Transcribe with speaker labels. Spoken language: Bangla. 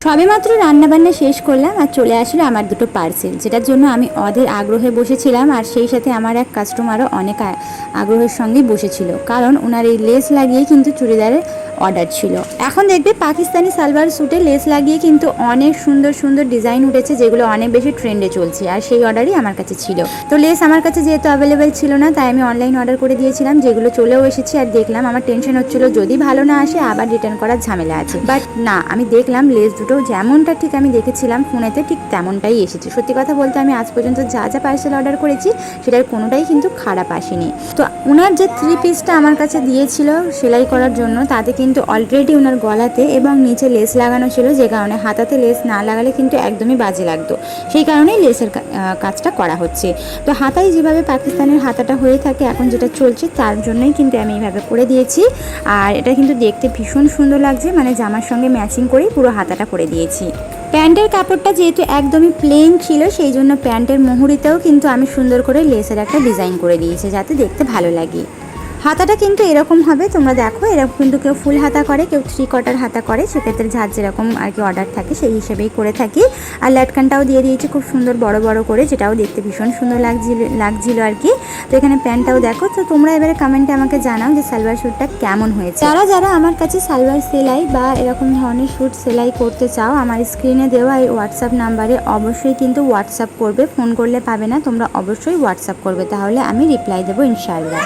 Speaker 1: সবেমাত্র রান্নাবান্না শেষ করলাম আর চলে আসলো আমার দুটো পার্সেল, যেটার জন্য আমি অধীর আগ্রহে বসেছিলাম। আর সেই সাথে আমার এক কাস্টমারও অনেক আগ্রহের সঙ্গেই বসেছিল, কারণ ওনার এই লেস লাগিয়ে কিন্তু চুড়িদারের অর্ডার ছিল। এখন দেখবে পাকিস্তানি সালোয়ার স্যুটে লেস লাগিয়ে কিন্তু অনেক সুন্দর সুন্দর ডিজাইন উঠেছে, যেগুলো অনেক বেশি ট্রেন্ডে চলছে। আর সেই অর্ডারই আমার কাছে ছিল। তো লেস আমার কাছে যেহেতু অ্যাভেলেবেল ছিল না, তাই আমি অনলাইন অর্ডার করে দিয়েছিলাম, যেগুলো চলেও এসেছে। আর দেখলাম, আমার টেনশন হচ্ছিল যদি ভালো না আসে আবার রিটার্ন করার ঝামেলা আছে, বাট না, আমি দেখলাম লেস দুটো যেমনটা ঠিক আমি দেখেছিলাম ফোনেতে ঠিক তেমনটাই এসেছে। সত্যি কথা বলতে আমি আজ পর্যন্ত যা যা পার্সেল অর্ডার করেছি সেটার কোনোটাই কিন্তু খারাপ আসেনি। তো ওনার যে 3 পিসটা আমার কাছে দিয়েছিল সেলাই করার জন্য, তাতে কিন্তু অলরেডি ওনার গলাতে এবং নিচে লেস লাগানো ছিল, যে কারণে হাতাতে লেস না লাগালে কিন্তু একদমই বাজে লাগতো। সেই কারণেই লেসের কাজটা করা হচ্ছে। তো হাতায় যেভাবে পাকিস্তানের হাতাটা হয়ে থাকে এখন যেটা চলছে, তার জন্যই কিন্তু আমি এইভাবে করে দিয়েছি। আর এটা কিন্তু দেখতে ভীষণ সুন্দর লাগছে, মানে জামার সঙ্গে ম্যাচিং করেই পুরো হাতাটা করে দিয়েছি। প্যান্টের কাপড়টা যেহেতু একদমই প্লেন ছিল, সেই জন্য প্যান্টের মুহুরিতেও কিন্তু আমি সুন্দর করে লেসের একটা ডিজাইন করে দিয়েছি, যাতে দেখতে ভালো লাগে। হাতাটা কিন্তু এরকম হবে, তোমরা দেখো, এরকম কিন্তু কেউ ফুল হাতা করে, কেউ 3 কোয়ার্টার হাতা করে, সেক্ষেত্রে যার যেরকম আর কি অর্ডার থাকে সেই হিসেবেই করে থাকি। আর লাটকানটাও দিয়ে দিয়েছি খুব সুন্দর বড় বড় করে, যেটাও দেখতে ভীষণ সুন্দর লাগছিল আর কি। তো এখানে প্যান্টটাও দেখো। তো তোমরা এবারে কমেন্টে আমাকে জানাও যে সালোয়ার স্যুটটা কেমন হয়েছে। যারা যারা আমার কাছে সালোয়ার সেলাই বা এরকম ধরনের স্যুট সেলাই করতে চাও, আমার স্ক্রিনে দেওয়া এই হোয়াটসঅ্যাপ নাম্বারে অবশ্যই কিন্তু হোয়াটসঅ্যাপ করবে, ফোন করলে পাবে না, তোমরা অবশ্যই হোয়াটসঅ্যাপ করবে, তাহলে আমি রিপ্লাই দেবো ইনশাআল্লাহ।